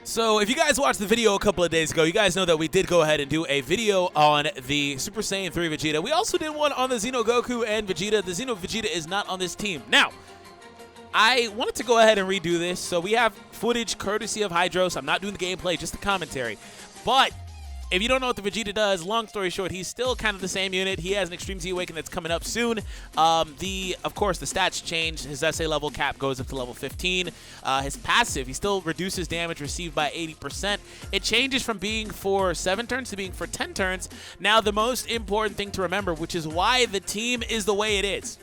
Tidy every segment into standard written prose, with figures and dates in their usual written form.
So if you guys watched the video a couple of days ago, you guys know that we did go ahead and do a video on the Super Saiyan 3 Vegeta. We also did one on the Xeno Goku and Vegeta. The Xeno Vegeta is not on this team. Now, I wanted to go ahead and redo this. So we have footage courtesy of Hydros. I'm not doing the gameplay, just the commentary. But if you don't know what the Vegeta does, long story short, he's still kind of the same unit. He has an Extreme Z Awaken that's coming up soon. Of course, the stats change. His SA level cap goes up to level 15. His passive, he still reduces damage received by 80%. It changes from being for 7 turns to being for 10 turns. Now, the most important thing to remember, which is why the team is the way it is.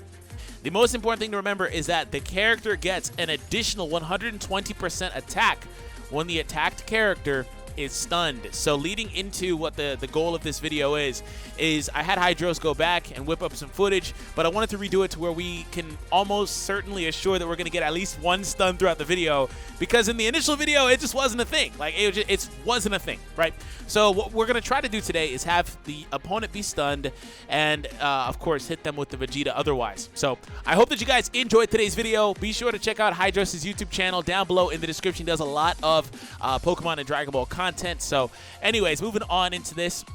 The most important thing to remember is that the character gets an additional 120% attack when the attacked character is stunned. So leading into what the goal of this video is I had Hydros go back and whip up some footage, but I wanted to redo it to where we can almost certainly assure that we're going to get at least one stun throughout the video, because in the initial video, it just wasn't a thing. Like, it wasn't a thing, right? So what we're going to try to do today is have the opponent be stunned and, of course, hit them with the Vegeta otherwise. So I hope that you guys enjoyed today's video. Be sure to check out Hydros' YouTube channel down below in the description. He does a lot of Pokemon and Dragon Ball content. So anyways, moving on into this,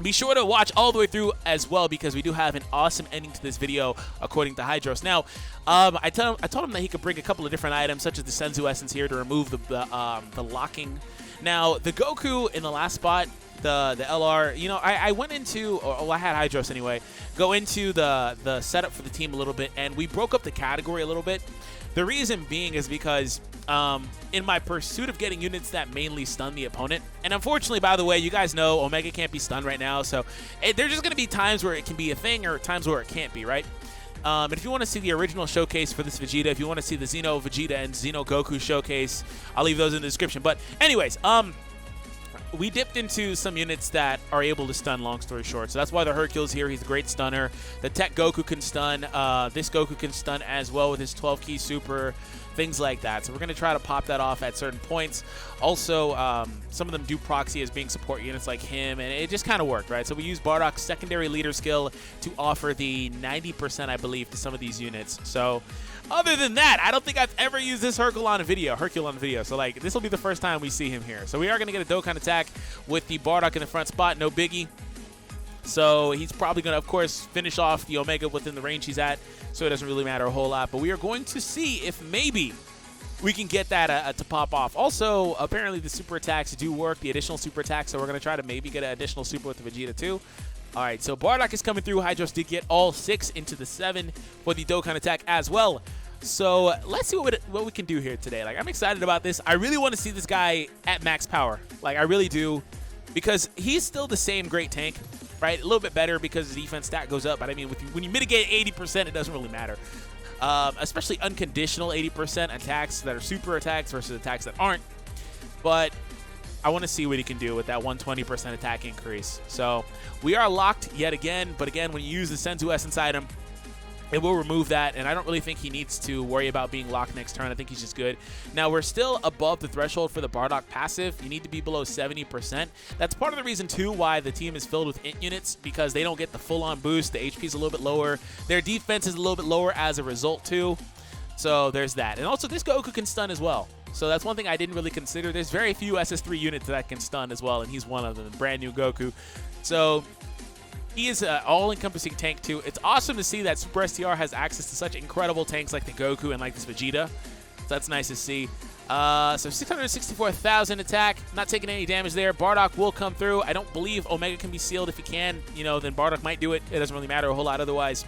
be sure to watch all the way through as well, because we do have an awesome ending to this video according to Hydros. Now, I told him that he could bring a couple of different items, such as the Senzu Essence here to remove the locking. Now, the Goku in the last spot, the LR, you know, I went into, or I had Hydros anyway, go into the setup for the team a little bit, and we broke up the category a little bit. The reason being is because in my pursuit of getting units that mainly stun the opponent, and unfortunately, by the way, you guys know Omega can't be stunned right now, so there's just going to be times where it can be a thing or times where it can't be, right? And if you want to see the original showcase for this Vegeta, if you want to see the Xeno Vegeta and Xeno Goku showcase, I'll leave those in the description. But anyways, we dipped into some units that are able to stun, long story short. So that's why the Hercules here, he's a great stunner. The Tech Goku can stun. This Goku can stun as well with his 12-key super, things like that. So we're going to try to pop that off at certain points. Also, some of them do proxy as being support units like him, and it just kind of worked, right? So we use Bardock's secondary leader skill to offer the 90%, I believe, to some of these units. So other than that, I don't think I've ever used this Hercule on video. So, like, this will be the first time we see him here. So we are going to get a Dokkan attack with the Bardock in the front spot, no biggie. So he's probably going to, of course, finish off the Omega within the range he's at, so it doesn't really matter a whole lot. But we are going to see if maybe we can get that to pop off. Also, apparently the super attacks do work, the additional super attacks, so we're going to try to maybe get an additional super with the Vegeta too. All right, so Bardock is coming through. Hydros did get all 6 into the 7 for the Dokkan attack as well. So let's see what we can do here today. Like, I'm excited about this. I really want to see this guy at max power. Like, I really do, because he's still the same great tank, right? A little bit better because the defense stat goes up. But I mean, when you mitigate 80%, it doesn't really matter. Especially unconditional 80% attacks that are super attacks versus attacks that aren't. But I want to see what he can do with that 120% attack increase. So we are locked yet again. But again, when you use the Senzu Essence item, it will remove that, and I don't really think he needs to worry about being locked next turn. I think he's just good. Now, we're still above the threshold for the Bardock passive. You need to be below 70%. That's part of the reason, too, why the team is filled with int units, because they don't get the full-on boost. The HP is a little bit lower. Their defense is a little bit lower as a result, too. So there's that. And also, this Goku can stun as well. So that's one thing I didn't really consider. There's very few SS3 units that can stun as well, and he's one of them, brand new Goku. So he is an all-encompassing tank, too. It's awesome to see that Super STR has access to such incredible tanks like the Goku and like this Vegeta. So that's nice to see. So 664,000 attack. Not taking any damage there. Bardock will come through. I don't believe Omega can be sealed. If he can, you know, then Bardock might do it. It doesn't really matter a whole lot otherwise.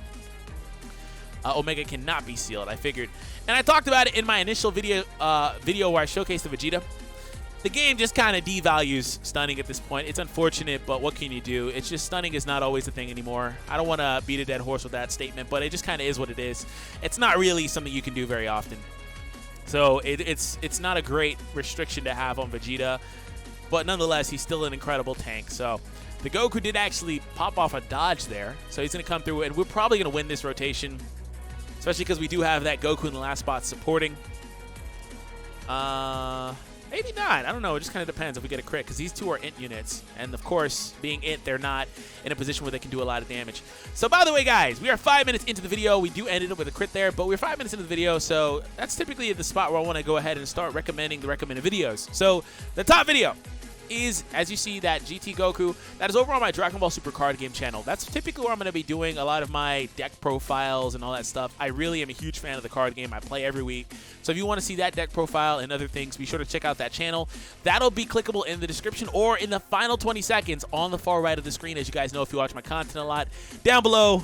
Omega cannot be sealed, I figured. And I talked about it in my initial video where I showcased the Vegeta. The game just kind of devalues stunning at this point. It's unfortunate, but what can you do? It's just stunning is not always the thing anymore. I don't want to beat a dead horse with that statement, but it just kind of is what it is. It's not really something you can do very often. So it's not a great restriction to have on Vegeta, but nonetheless, he's still an incredible tank. So the Goku did actually pop off a dodge there, so he's going to come through, and we're probably going to win this rotation, especially because we do have that Goku in the last spot supporting. Maybe not. I don't know. It just kind of depends if we get a crit, because these two are int units. And, of course, being int, they're not in a position where they can do a lot of damage. So, by the way, guys, we are 5 minutes into the video. We do end it up with a crit there, but we're 5 minutes into the video, so that's typically the spot where I want to go ahead and start recommending the recommended videos. So, the top video is, as you see, that GT Goku. That is over on my Dragon Ball Super card game channel. That's typically where I'm going to be doing a lot of my deck profiles and all that stuff. I really am a huge fan of the card game. I play every week. So if you want to see that deck profile and other things, be sure to check out that channel. That'll be clickable in the description or in the final 20 seconds on the far right of the screen. As you guys know, if you watch my content a lot. Down below,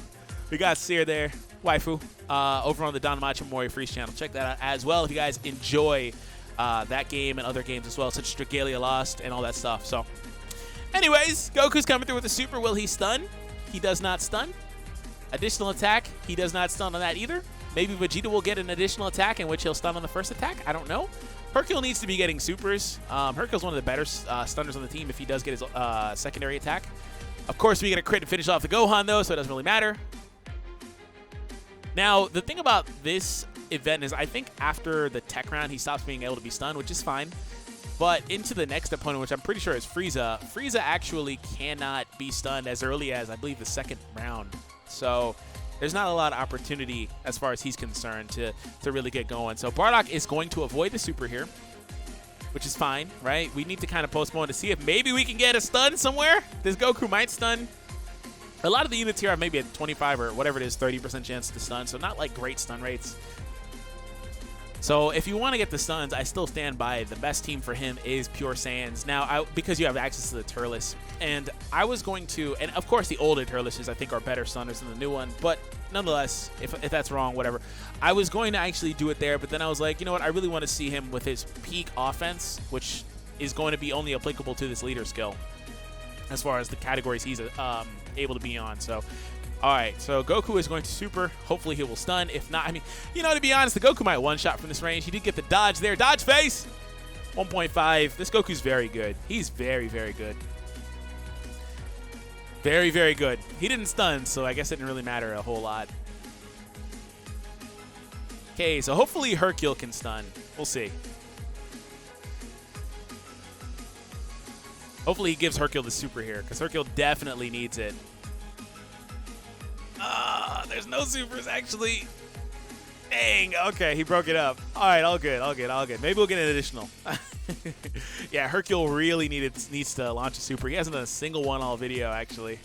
we got Seer there, waifu, over on the Don Macho Mori Freeze channel. Check that out as well if you guys enjoy that game and other games as well, such as Dragalia Lost and all that stuff. So, anyways, Goku's coming through with a super. Will he stun? He does not stun. Additional attack, he does not stun on that either. Maybe Vegeta will get an additional attack in which he'll stun on the first attack. I don't know. Hercule needs to be getting supers. Hercule's one of the better stunners on the team if he does get his secondary attack. Of course, we get a crit to finish off the Gohan, though, so it doesn't really matter. Now, the thing about this event is I think after the tech round, he stops being able to be stunned, which is fine. But into the next opponent, which I'm pretty sure is Frieza, Frieza actually cannot be stunned as early as, I believe, the second round. So there's not a lot of opportunity as far as he's concerned to really get going. So Bardock is going to avoid the super here, which is fine, right? We need to kind of postpone to see if maybe we can get a stun somewhere. This Goku might stun. A lot of the units here have maybe a 25 or whatever it is, 30% chance to stun, so not like great stun rates. So if you want to get the stuns, I still stand by it. The best team for him is Pure Saiyans. Now, because you have access to the Turles, and I was going to, and of course the older Turles I think are better stunners than the new one, but nonetheless, if that's wrong, whatever. I was going to actually do it there, but then I was like, you know what, I really want to see him with his peak offense, which is going to be only applicable to this leader skill as far as the categories he's able to be on. So, all right, so Goku is going to super. Hopefully he will stun. If not, I mean, you know, to be honest, the Goku might one-shot from this range. He did get the dodge there. Dodge face! 1.5. This Goku's very good. He's very, very good. Very, very good. He didn't stun, so I guess it didn't really matter a whole lot. Okay, so hopefully Hercule can stun. We'll see. Hopefully he gives Hercule the super here, because Hercule definitely needs it. There's no supers, actually. Dang. Okay, he broke it up. All right, all good, all good, all good. Maybe we'll get an additional. Yeah, Hercule really needs to launch a super. He hasn't done a single one all video, actually.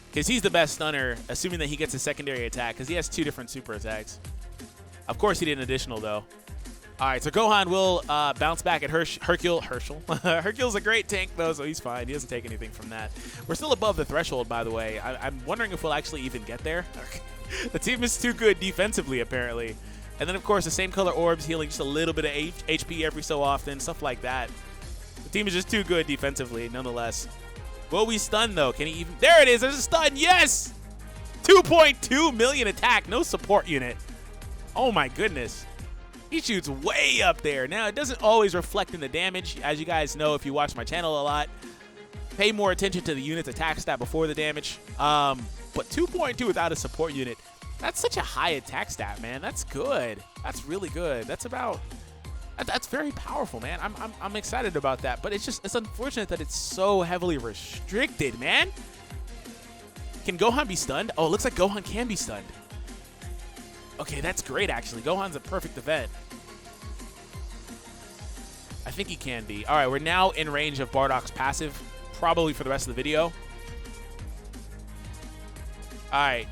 Because he's the best stunner, assuming that he gets a secondary attack, because he has 2 different super attacks. Of course, he did an additional, though. All right, so Gohan will bounce back at Hercule. Hercule's a great tank, though, so he's fine. He doesn't take anything from that. We're still above the threshold, by the way. I'm wondering if we'll actually even get there. The team is too good defensively, apparently. And then, of course, the same color orbs healing just a little bit of HP every so often, stuff like that. The team is just too good defensively, nonetheless. Will we stun, though? Can he even? There it is. There's a stun. Yes! 2.2 million attack. No support unit. Oh, my goodness. He shoots way up there. Now, it doesn't always reflect in the damage. As you guys know, if you watch my channel a lot, pay more attention to the unit's attack stat before the damage. But 2.2 without a support unit, that's such a high attack stat, man. That's good. That's really good. That's very powerful, man. I'm excited about that. But it's unfortunate that it's so heavily restricted, man. Can Gohan be stunned? Oh, it looks like Gohan can be stunned. Okay, that's great, actually. Gohan's a perfect event. I think he can be. All right, we're now in range of Bardock's passive, probably for the rest of the video. All right.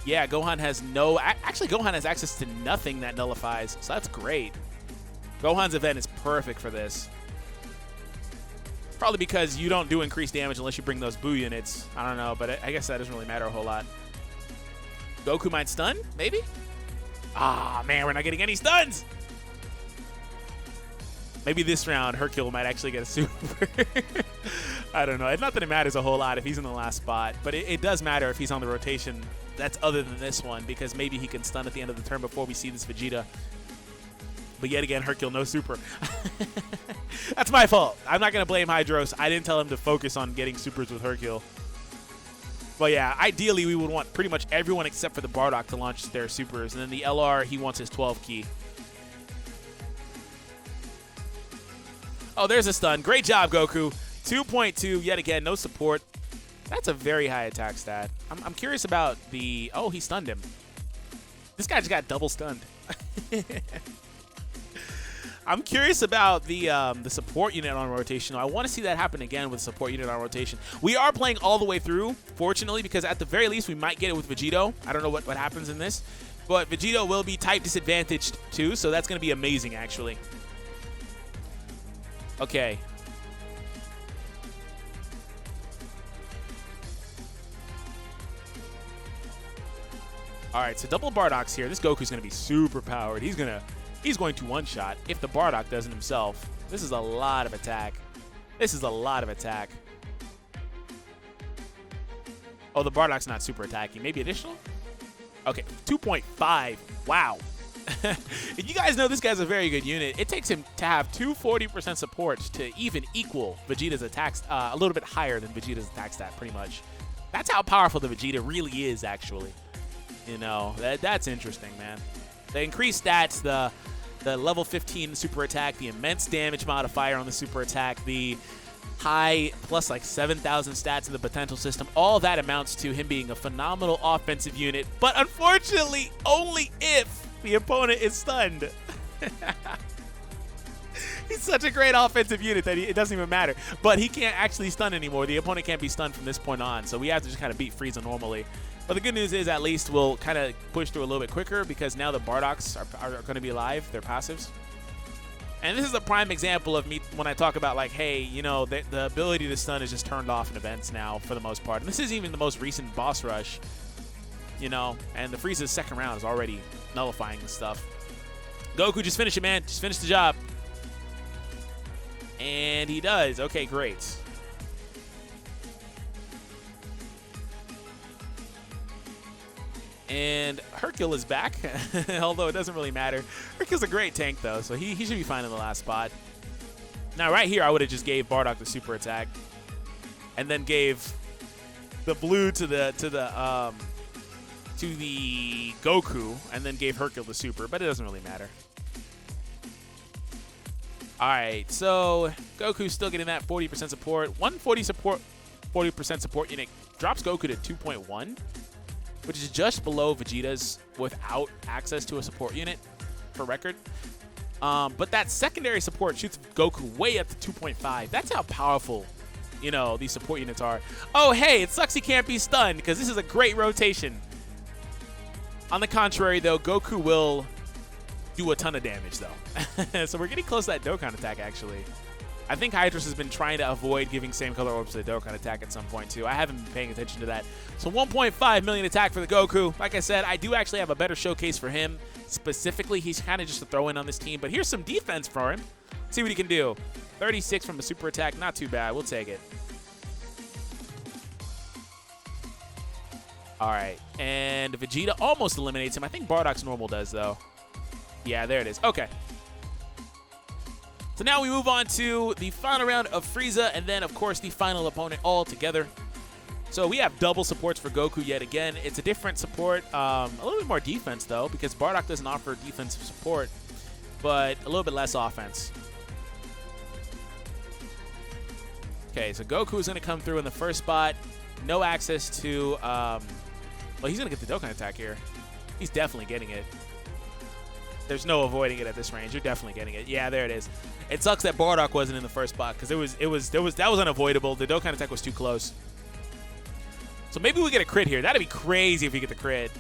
Yeah, Gohan has no... Actually, Gohan has access to nothing that nullifies, so that's great. Gohan's event is perfect for this. Probably because you don't do increased damage unless you bring those Boo units. I don't know, but I guess that doesn't really matter a whole lot. Goku might stun, maybe? Ah, man, we're not getting any stuns! Maybe this round, Hercule might actually get a super. I don't know. It's not that it matters a whole lot if he's in the last spot, but it does matter if he's on the rotation that's other than this one, because maybe he can stun at the end of the turn before we see this Vegeta. But yet again, Hercule, no super. That's my fault. I'm not going to blame Hydros. I didn't tell him to focus on getting supers with Hercule. But yeah, ideally we would want pretty much everyone except for the Bardock to launch their supers. And then the LR, he wants his 12 key. Oh, there's a stun. Great job, Goku. 2.2, yet again, no support. That's a very high attack stat. I'm curious about the... Oh, he stunned him. This guy just got double stunned. I'm curious about the support unit on rotation. I want to see that happen again with support unit on rotation. We are playing all the way through, fortunately, because at the very least we might get it with Vegito. I don't know what happens in this, but Vegito will be type disadvantaged too, so that's going to be amazing, actually. Okay. All right, so double Bardocks here. This Goku's going to be super powered. He's going to one-shot if the Bardock doesn't himself. This is a lot of attack. This is a lot of attack. Oh, the Bardock's not super attacking. Maybe additional? Okay, 2.5. Wow. You guys know this guy's a very good unit. It takes him to have 240% support to even equal Vegeta's attacks, a little bit higher than Vegeta's attack stat, pretty much. That's how powerful the Vegeta really is, actually. You know, that's interesting, man. The increased stats, the level 15 super attack, the immense damage modifier on the super attack, the high plus like 7,000 stats in the potential system, all that amounts to him being a phenomenal offensive unit, but unfortunately only if the opponent is stunned. He's such a great offensive unit that it doesn't even matter. But he can't actually stun anymore. The opponent can't be stunned from this point on, so we have to just kind of beat Frieza normally. But the good news is at least we'll kind of push through a little bit quicker because now the Bardocks are going to be alive. They're passives. And this is a prime example of me when I talk about, like, hey, you know, the ability to stun is just turned off in events now for the most part. And this is even the most recent boss rush, you know, and the Frieza's second round is already nullifying this stuff. Goku, just finish it, man. Just finish the job. And he does. Okay, great. And Hercule is back, although it doesn't really matter. Hercule's a great tank, though, so he should be fine in the last spot. Now, right here, I would have just gave Bardock the super attack, and then gave the blue to the Goku, and then gave Hercule the super, but it doesn't really matter. All right, so Goku's still getting that 40% support. 140 support, 40% support unit drops Goku to 2.1. which is just below Vegeta's without access to a support unit, for record. But that secondary support shoots Goku way up to 2.5. That's how powerful, you know, these support units are. Oh, hey, it sucks he can't be stunned because this is a great rotation. On the contrary, though, Goku will do a ton of damage, though. So we're getting close to that Dokkan attack, actually. I think Hydrus has been trying to avoid giving same color orbs to the Dokkan attack at some point, too. I haven't been paying attention to that. So 1.5 million attack for the Goku. Like I said, I do actually have a better showcase for him. Specifically, he's kind of just a throw-in on this team. But here's some defense for him. See what he can do. 36 from a super attack. Not too bad. We'll take it. All right. And Vegeta almost eliminates him. I think Bardock's normal does, though. Yeah, there it is. Okay. So now we move on to the final round of Frieza, and then, of course, the final opponent all together. So we have double supports for Goku yet again. It's a different support, a little bit more defense, though, because Bardock doesn't offer defensive support, but a little bit less offense. Okay, so Goku is going to come through in the first spot. No access to, well, he's going to get the Dokkan attack here. He's definitely getting it. There's no avoiding it at this range. You're definitely getting it. Yeah, there it is. It sucks that Bardock wasn't in the first spot because that was unavoidable. The Dokkan attack was too close. So maybe we get a crit here. That'd be crazy if we get the crit.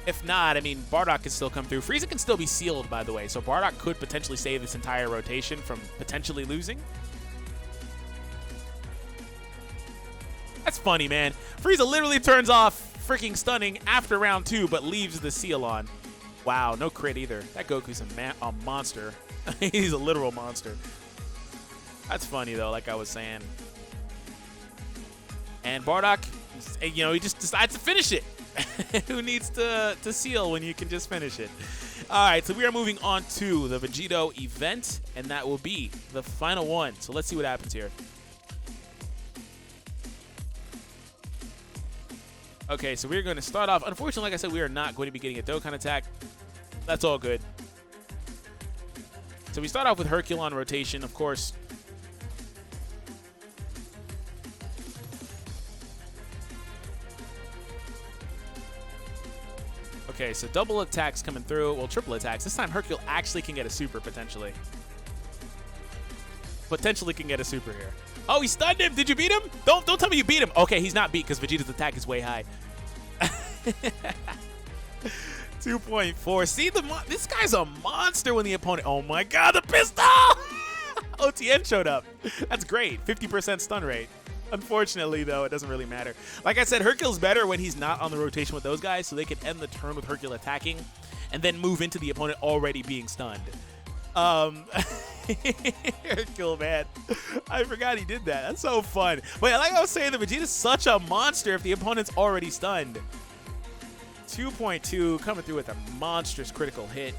If not, I mean, Bardock can still come through. Frieza can still be sealed, by the way. So Bardock could potentially save this entire rotation from potentially losing. That's funny, man. Frieza literally turns off freaking stunning after round 2, but leaves the seal on. Wow, no crit either. That Goku's a monster. He's a literal monster. That's funny, though, like I was saying. And Bardock, you know, he just decides to finish it. Who needs to seal when you can just finish it? All right, so we are moving on to the Vegito event, and that will be the final one. So let's see what happens here. Okay, so we're going to start off. Unfortunately, like I said, we are not going to be getting a Dokkan attack. That's all good. So we start off with Hercule on rotation, of course. Okay, so double attacks coming through. Well, triple attacks. This time Hercule actually can get a super, potentially. Potentially can get a super here. Oh, he stunned him. Did you beat him? Don't tell me you beat him. Okay, he's not beat because Vegeta's attack is way high. 2.4. See, this guy's a monster when the opponent... Oh, my God, the pistol! OTN showed up. That's great. 50% stun rate. Unfortunately, though, it doesn't really matter. Like I said, Hercule's better when he's not on the rotation with those guys, so they can end the turn with Hercule attacking and then move into the opponent already being stunned. Hercule, man. I forgot he did that. That's so fun. But like I was saying, the Vegeta's such a monster if the opponent's already stunned. 2.2 coming through with a monstrous critical hit.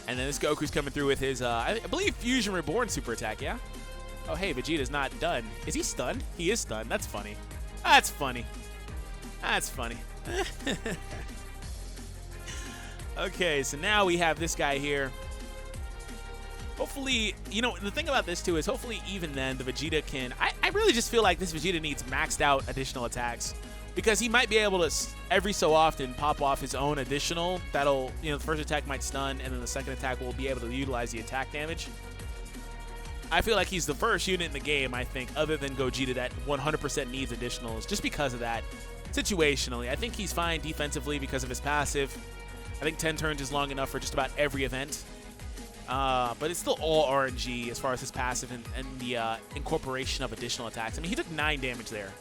And then this Goku's coming through with his, I believe, Fusion Reborn super attack, yeah? Oh, hey, Vegeta's not done. Is he stunned? He is stunned. That's funny. That's funny. That's funny. Okay, so now we have this guy here. Hopefully, you know, the thing about this, too, is hopefully even then the Vegeta can... I really just feel like this Vegeta needs maxed out additional attacks because he might be able to, every so often, pop off his own additional. That'll, you know, the first attack might stun, and then the second attack will be able to utilize the attack damage. I feel like he's the first unit in the game, I think, other than Gogeta that 100% needs additionals just because of that. Situationally, I think he's fine defensively because of his passive. I think 10 turns is long enough for just about every event. But it's still all RNG as far as his passive and the incorporation of additional attacks. I mean, he took 9 damage there.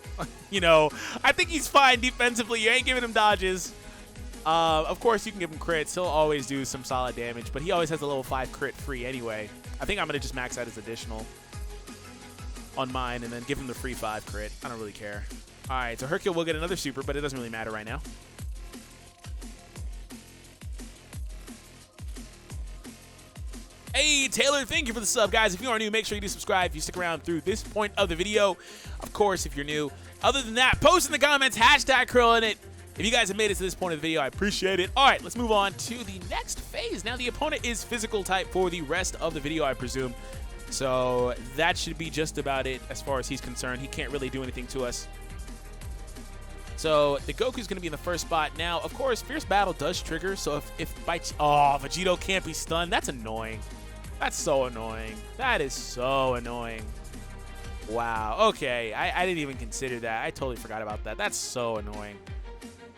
You know, I think he's fine defensively. You ain't giving him dodges. Of course, you can give him crits. He'll always do some solid damage, but he always has a level 5 crit free anyway. I think I'm going to just max out his additional on mine and then give him the free 5 crit. I don't really care. All right, so Hercule will get another super, but it doesn't really matter right now. Hey, Taylor, thank you for the sub, guys. If you are new, make sure you do subscribe if you stick around through this point of the video. Of course, if you're new. Other than that, post in the comments, hashtag Krill in it. If you guys have made it to this point of the video, I appreciate it. All right, let's move on to the next phase. Now, the opponent is physical type for the rest of the video, I presume. So that should be just about it as far as he's concerned. He can't really do anything to us. So the Goku's going to be in the first spot. Now, of course, Fierce Battle does trigger. So if by... Oh, Vegito can't be stunned. That's annoying. That's so annoying. That is so annoying. Wow. Okay. I didn't even consider that. I totally forgot about that. That's so annoying.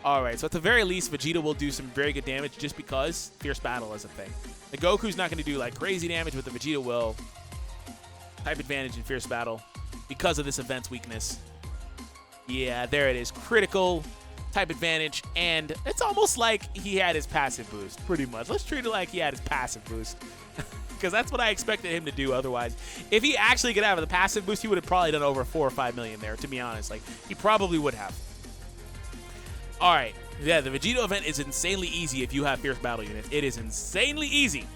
All right. So at the very least, Vegeta will do some very good damage just because Fierce Battle is a thing. The Goku's not going to do like crazy damage, but the Vegeta will. Type advantage in Fierce Battle because of this event's weakness. Yeah, there it is. Critical type advantage, and it's almost like he had his passive boost, pretty much. Let's treat it like he had his passive boost because that's what I expected him to do otherwise. If he actually could have the passive boost, he would have probably done over 4 or 5 million there, to be honest. Like, he probably would have. All right. Yeah, the Vegito event is insanely easy if you have Fierce Battle units. It is insanely easy.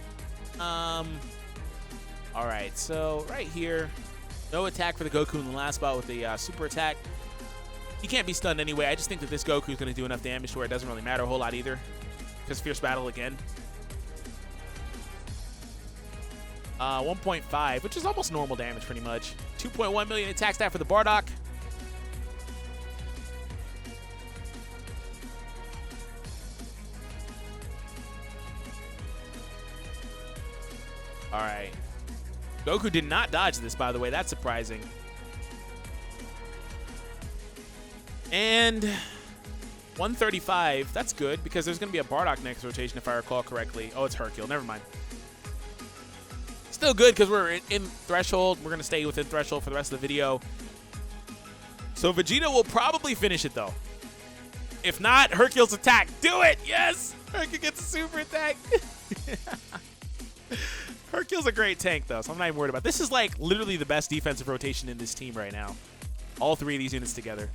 All right, so right here, no attack for the Goku in the last spot with the super attack. He can't be stunned anyway. I just think that this Goku is going to do enough damage to where it doesn't really matter a whole lot either. Because Fierce Battle again. 1.5, which is almost normal damage pretty much. 2.1 million attack stat for the Bardock. All right. Goku did not dodge this, by the way. That's surprising. And 135. That's good because there's going to be a Bardock next rotation if I recall correctly. Oh, it's Hercule. Never mind. Still good because we're in Threshold. We're going to stay within Threshold for the rest of the video. So Vegeta will probably finish it, though. If not, Hercule's attack. Do it! Yes! Hercule gets a super attack. Hercule's a great tank, though, so I'm not even worried about it. This is, like, literally the best defensive rotation in this team right now. All 3 of these units together.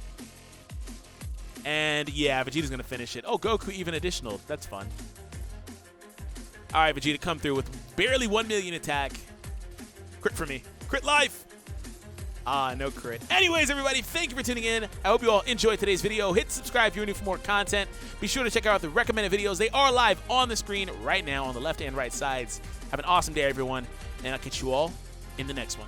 And yeah, Vegeta's going to finish it. Oh, Goku even additional. That's fun. All right, Vegeta, come through with barely 1 million attack. Crit for me. Crit life. Ah, no crit. Anyways, everybody, thank you for tuning in. I hope you all enjoyed today's video. Hit subscribe if you're new for more content. Be sure to check out the recommended videos. They are live on the screen right now on the left and right sides. Have an awesome day, everyone, and I'll catch you all in the next one.